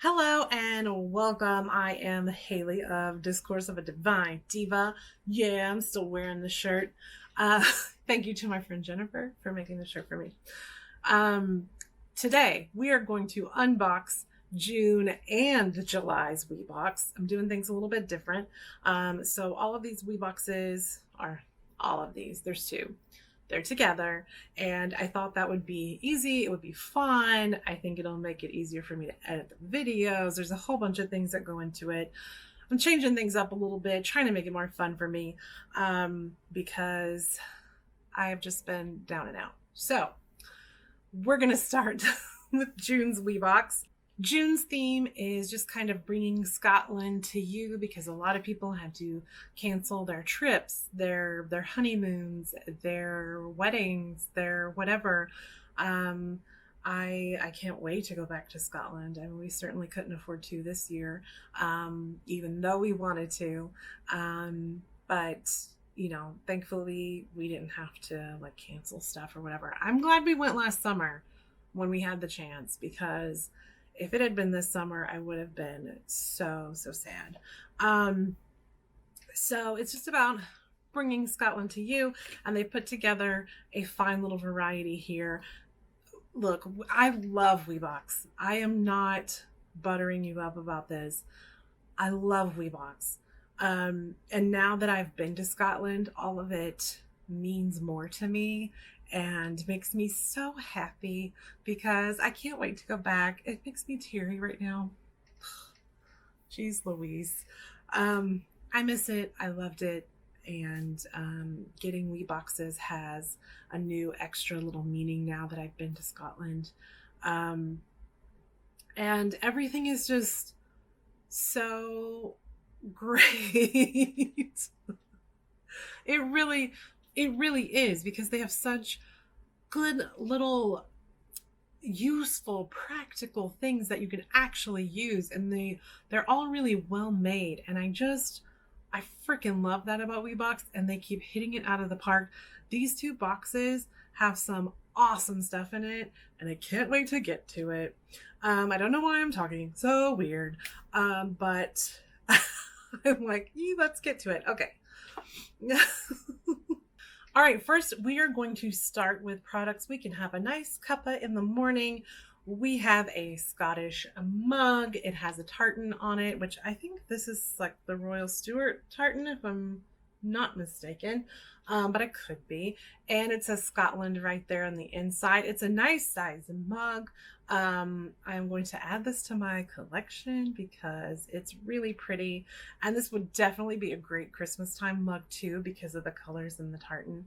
Hello and welcome. I am Haley of Discourse of a Divine Diva. Yeah, I'm still wearing the shirt. Uh, Thank you to my friend Jennifer for making the shirt for me. Today, we are going to unbox June and July's Weebox. I'm doing things a little bit different. So all of these Weeboxes are all of these. There's two. They're together, and I thought that would be easy. It would be fun. I think it'll make it easier for me to edit the videos. There's a whole bunch of things that go into it. I'm changing things up a little bit, trying to make it more fun for me, because I have just been down and out. So we're going to start with June's Weebox. June's theme is just kind of bringing Scotland to you because a lot of people had to cancel their trips, their honeymoons, their weddings, their whatever. I can't wait to go back to Scotland. I mean, we certainly couldn't afford to this year, even though we wanted to. But you know, thankfully we didn't have to like cancel stuff or whatever. I'm glad we went last summer when we had the chance, because if it had been this summer, I would have been so sad. So it's just about bringing Scotland to you, and they put together a fine little variety here. Look, I love Weebox. I am not buttering you up about this. I love Weebox. And now that I've been to Scotland, all of it means more to me and makes me so happy because I can't wait to go back. It makes me teary right now. Jeez Louise. I miss it. I loved it. And getting Weeboxes has a new extra little meaning now that I've been to Scotland. And everything is just so great. It really is, because they have such good little useful practical things that you can actually use, and they're all really well made, and I freaking love that about Weebox, and they keep hitting it out of the park. These two boxes have some awesome stuff in it, and I can't wait to get to it. I don't know why I'm talking so weird, but I'm like, let's get to it. Okay. All right, first we are going to start with products we can have a nice cuppa in the morning. We have a Scottish mug. It has a tartan on it, which I think this is like the Royal Stuart tartan, if I'm not mistaken, but it could be. And it says Scotland right there on the inside. It's a nice size mug. I'm going to add this to my collection because it's really pretty, and this would definitely be a great Christmas time mug too because of the colors in the tartan.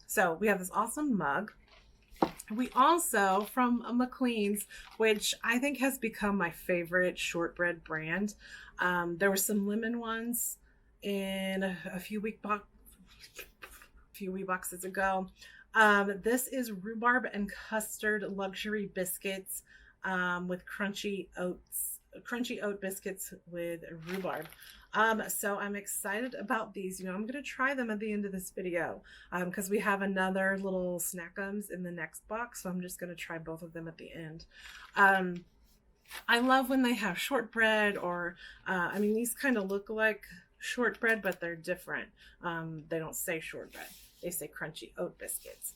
So we have this awesome mug. We also, from Mclean's, which I think has become my favorite shortbread brand. There were some lemon ones in a few Weeboxes ago. This is Rhubarb and Custard luxury biscuits with crunchy oat biscuits with rhubarb. So I'm excited about these. You know, I'm going to try them at the end of this video because we have another little snackums in the next box. So I'm just going to try both of them at the end. I love when they have shortbread, or I mean, these kind of look like shortbread, but they're different. They don't say shortbread. They say crunchy oat biscuits.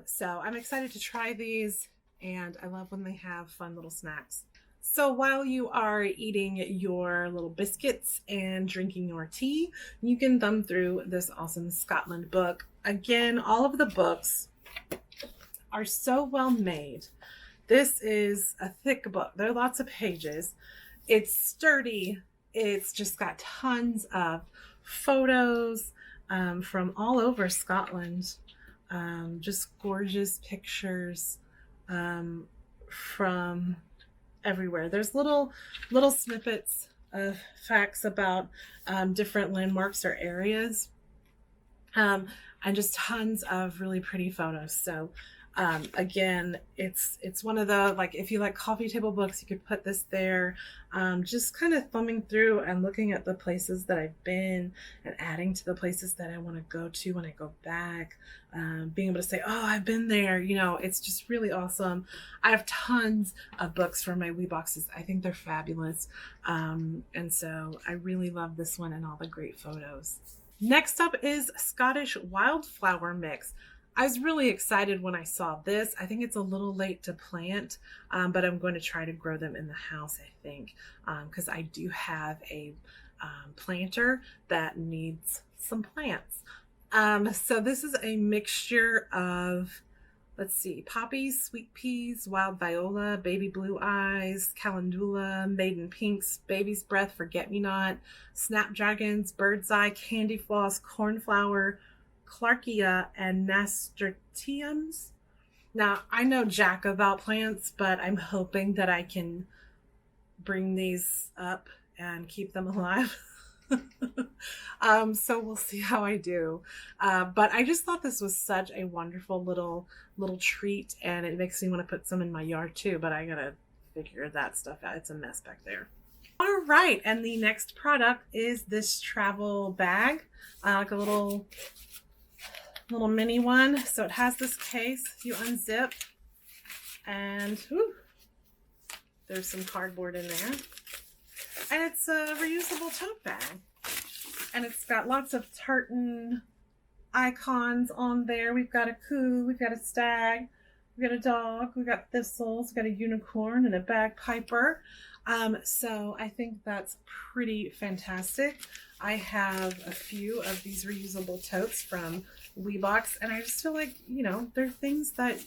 So I'm excited to try these, and I love when they have fun little snacks. So while you are eating your little biscuits and drinking your tea, you can thumb through this awesome Scotland book. Again, all of the books are so well made. This is a thick book. There are lots of pages. It's sturdy. It's just got tons of photos from all over Scotland. Just gorgeous pictures from everywhere. There's little snippets of facts about different landmarks or areas, and just tons of really pretty photos. So Again, it's one of the, like, if you like coffee table books, you could put this there. Just kind of thumbing through and looking at the places that I've been and adding to the places that I want to go to when I go back. Being able to say, oh, I've been there, you know, it's just really awesome. I have tons of books for my Weeboxes. I think they're fabulous. And so I really love this one and all the great photos. Next up is Scottish Wildflower Mix. I was really excited when I saw this. I think it's a little late to plant, but I'm going to try to grow them in the house, I think, because I do have a planter that needs some plants. So this is a mixture of, let's see, poppies, sweet peas, wild viola, baby blue eyes, calendula, maiden pinks, baby's breath, forget-me-not, snapdragons, bird's eye, candy floss, cornflower, Clarkia, and nasturtiums. Now, I know jack about plants, but I'm hoping that I can bring these up and keep them alive. So we'll see how I do. But I just thought this was such a wonderful little treat, and it makes me want to put some in my yard too, but I gotta figure that stuff out. It's a mess back there. All right, and the next product is this travel bag, like a little mini one. So it has this case, you unzip, and whew, there's some cardboard in there. And it's a reusable tote bag. And it's got lots of tartan icons on there. We've got a coo, we've got a stag, we've got a dog, we've got thistles, we've got a unicorn and a bagpiper. So I think that's pretty fantastic. I have a few of these reusable totes from Weebox, and I just feel like, you know, they're things that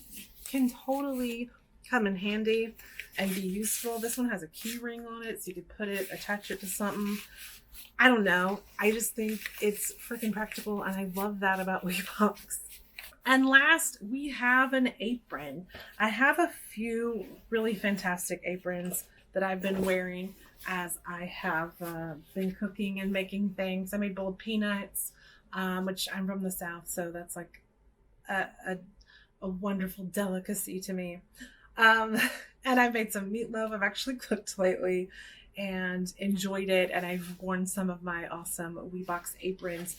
can totally come in handy and be useful. This one has a key ring on it, so you could put it, attach it to something. I don't know. I just think it's freaking practical, and I love that about Weebox. And last, we have an apron. I have a few really fantastic aprons that I've been wearing as I have been cooking and making things. I made boiled peanuts, which I'm from the South, so that's like a wonderful delicacy to me. And I've made some meatloaf. I've actually cooked lately and enjoyed it, and I've worn some of my awesome Weebox aprons.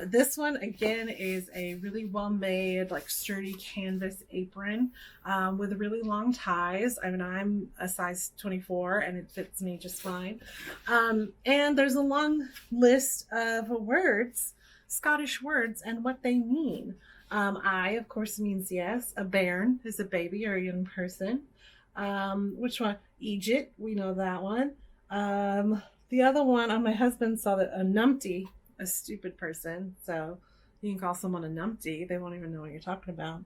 This one again is a really well made, like sturdy canvas apron with really long ties. I mean, I'm a size 24 and it fits me just fine. And there's a long list of words, Scottish words, and what they mean. I, of course, means yes. A bairn is a baby or a young person. Which one? Egypt, we know that one. The other one, my husband saw that a numpty, a stupid person. So you can call someone a numpty. They won't even know what you're talking about.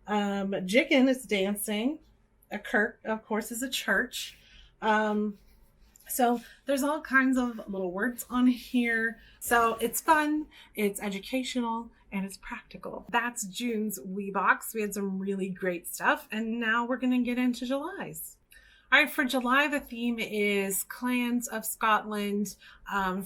Jiggin is dancing. A kirk, of course, is a church. So there's all kinds of little words on here. So it's fun, it's educational, and it's practical. That's June's Weebox. We had some really great stuff, and now we're going to get into July's. All right, for July, the theme is clans of Scotland,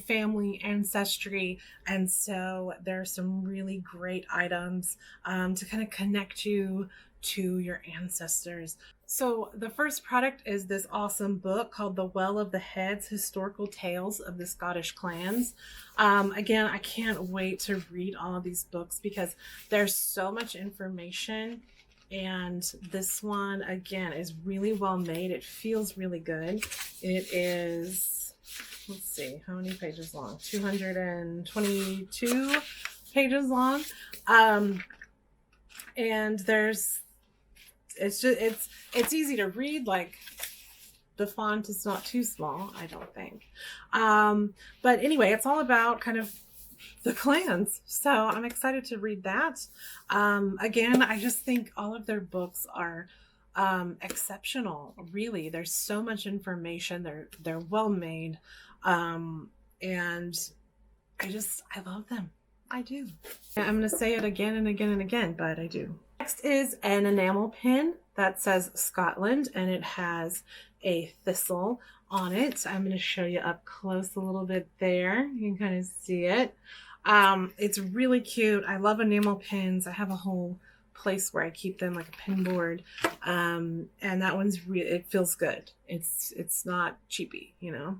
family ancestry, and so there are some really great items to kind of connect you to your ancestors. So the first product is this awesome book called The Well of the Heads, Historical Tales of the Scottish Clans. Again, I can't wait to read all of these books because there's so much information. And this one, again, is really well made. It feels really good. It is, let's see, how many pages long? 222 pages long. And there's, it's easy to read. Like, the font is not too small, I don't think. But anyway, it's all about kind of the clans. So I'm excited to read that. Again, I just think all of their books are exceptional. Really, there's so much information. They're well made, and I love them. I do. I'm going to say it again and again and again, but I do. Next is an enamel pin that says Scotland, and it has a thistle on it. I'm going to show you up close a little bit there. You can kind of see it. It's really cute. I love enamel pins. I have a whole place where I keep them, like a pin board. And that one's it feels good. It's not cheapy, you know.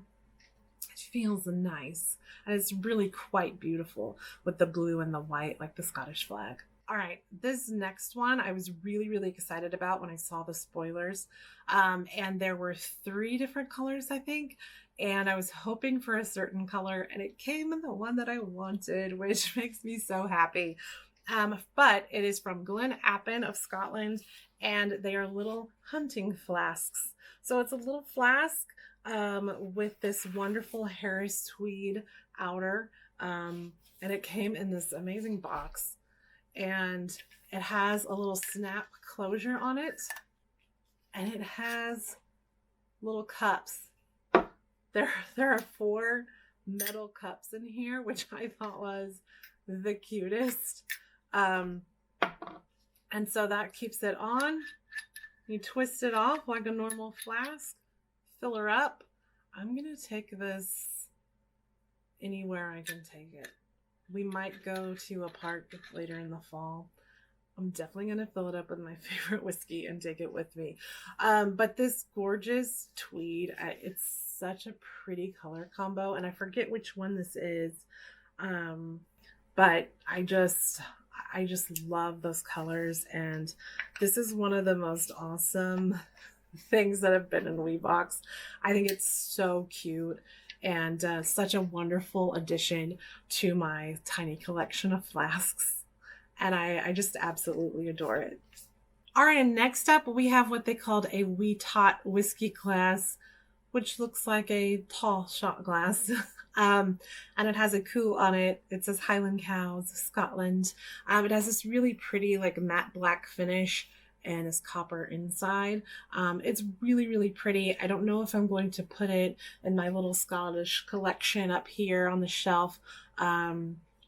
It feels nice. And it's really quite beautiful with the blue and the white, like the Scottish flag. All right, this next one I was really, really excited about when I saw the spoilers. And there were 3 different colors, I think. And I was hoping for a certain color, and it came in the one that I wanted, which makes me so happy. But it is from Glen of Scotland, and they are little hunting flasks. So it's a little flask with this wonderful Harris tweed outer, and it came in this amazing box. And it has a little snap closure on it, and it has little cups. There are 4 metal cups in here, which I thought was the cutest. And so that keeps it on. You twist it off like a normal flask, fill her up. I'm gonna take this anywhere I can take it. We might go to a park later in the fall. I'm definitely going to fill it up with my favorite whiskey and take it with me. But this gorgeous tweed, it's such a pretty color combo. And I forget which one this is. But I just love those colors. And this is one of the most awesome things that have been in Weebox. I think it's so cute. And such a wonderful addition to my tiny collection of flasks. And I just absolutely adore it. All right, and next up we have what they called a Wee Tot whiskey glass, which looks like a tall shot glass. And it has a coup on it. It says Highland Cows, Scotland. It has this really pretty like matte black finish and it's copper inside. It's really, really pretty. I don't know if I'm going to put it in my little Scottish collection up here on the shelf,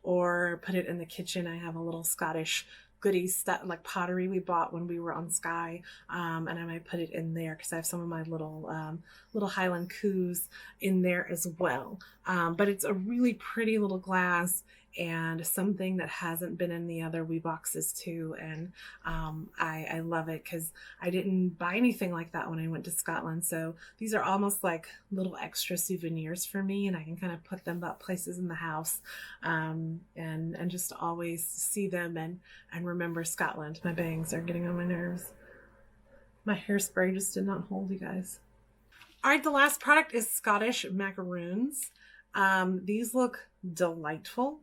or put it in the kitchen. I have a little Scottish goodies stuff like pottery we bought when we were on Skye, and I might put it in there because I have some of my little Highland coups in there as well. But it's a really pretty little glass and something that hasn't been in the other Weeboxes too. And I love it because I didn't buy anything like that when I went to Scotland. So these are almost like little extra souvenirs for me, and I can kind of put them up places in the house, and just always see them and remember Scotland. My bangs are getting on my nerves. My hairspray just did not hold, you guys. All right, the last product is Scottish Macaroons. These look delightful.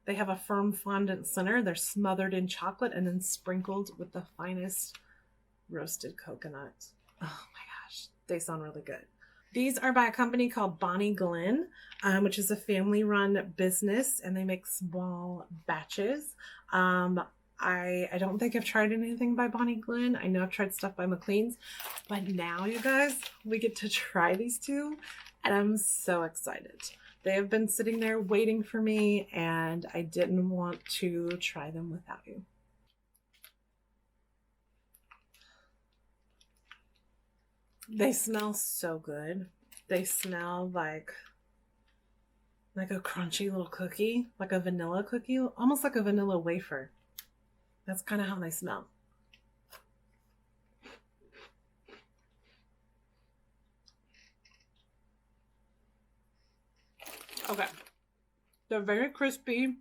They have a firm fondant center. They're smothered in chocolate and then sprinkled with the finest roasted coconut. Oh my gosh, they sound really good. These are by a company called Bonnie Glen, which is a family-run business, and they make small batches. I don't think I've tried anything by Bonnie Glen. I know I've tried stuff by Mclean's, but now, you guys, we get to try these 2, and I'm so excited. They have been sitting there waiting for me, and I didn't want to try them without you. They smell so good. They smell like a crunchy little cookie, like a vanilla cookie, almost like a vanilla wafer. That's kind of how they smell. Okay. They're very crispy.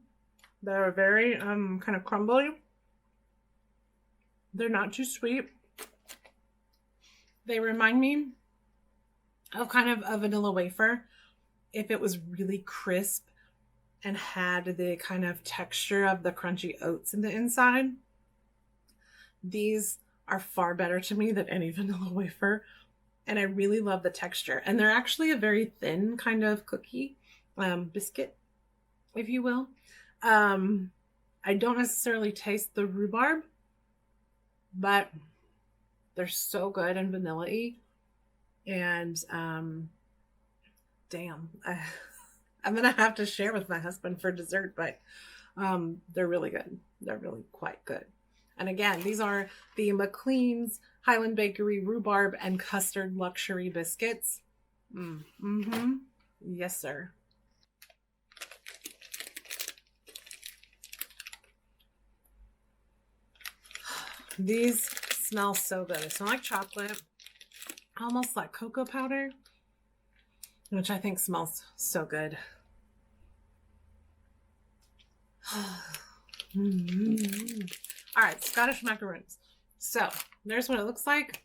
They're very kind of crumbly. They're not too sweet. They remind me of kind of a vanilla wafer if it was really crisp and had the kind of texture of the crunchy oats in the inside. These are far better to me than any vanilla wafer, and I really love the texture. And they're actually a very thin kind of cookie, biscuit, if you will. I don't necessarily taste the rhubarb, but they're so good and vanilla-y. And damn, I'm gonna have to share with my husband for dessert, but they're really good. They're really quite good. And again, these are the Mclean's Highland Bakery Rhubarb and Custard Luxury Biscuits. Yes, sir. These smell so good. They smell like chocolate, almost like cocoa powder, which I think smells so good. All right, Scottish macaroons. So there's what it looks like.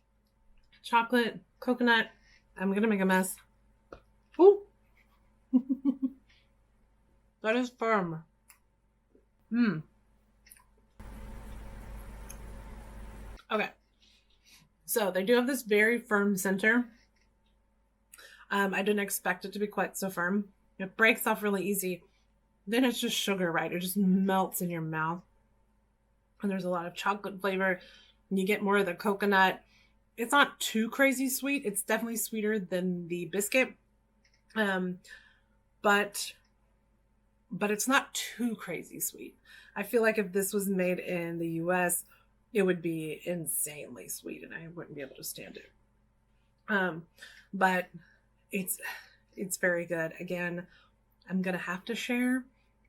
Chocolate, coconut. I'm gonna make a mess. Ooh. That is firm. Okay. So they do have this very firm center. I didn't expect it to be quite so firm. It breaks off really easy. Then it's just sugar, right? It just melts in your mouth. And there's a lot of chocolate flavor. You get more of the coconut. It's not too crazy sweet. It's definitely sweeter than the biscuit. But it's not too crazy sweet. I feel like if this was made in the US, it would be insanely sweet and I wouldn't be able to stand it. But it's very good. Again, I'm gonna have to share,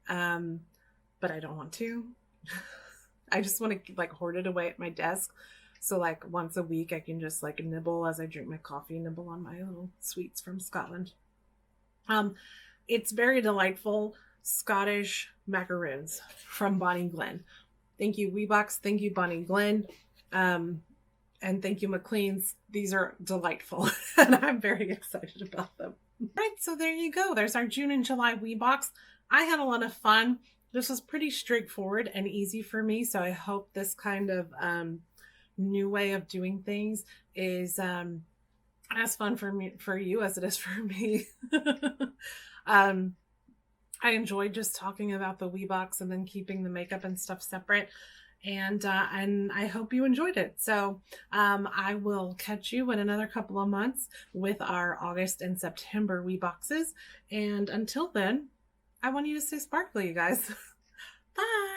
but I don't want to. I just want to like hoard it away at my desk. So like once a week I can just like nibble as I drink my coffee, nibble on my little sweets from Scotland. It's very delightful Scottish macaroons from Bonnie Glen. Thank you, Weebox. Thank you, Bonnie Glen. And thank you, Mclean's. These are delightful and I'm very excited about them. Right, so there you go. There's our June and July Weebox. I had a lot of fun. This was pretty straightforward and easy for me, so I hope this kind of new way of doing things is as fun for you as it is for me. I enjoyed just talking about the Weebox and then keeping the makeup and stuff separate. And I hope you enjoyed it. So I will catch you in another couple of months with our August and September Weeboxes. And until then, I want you to stay sparkly, you guys. Bye.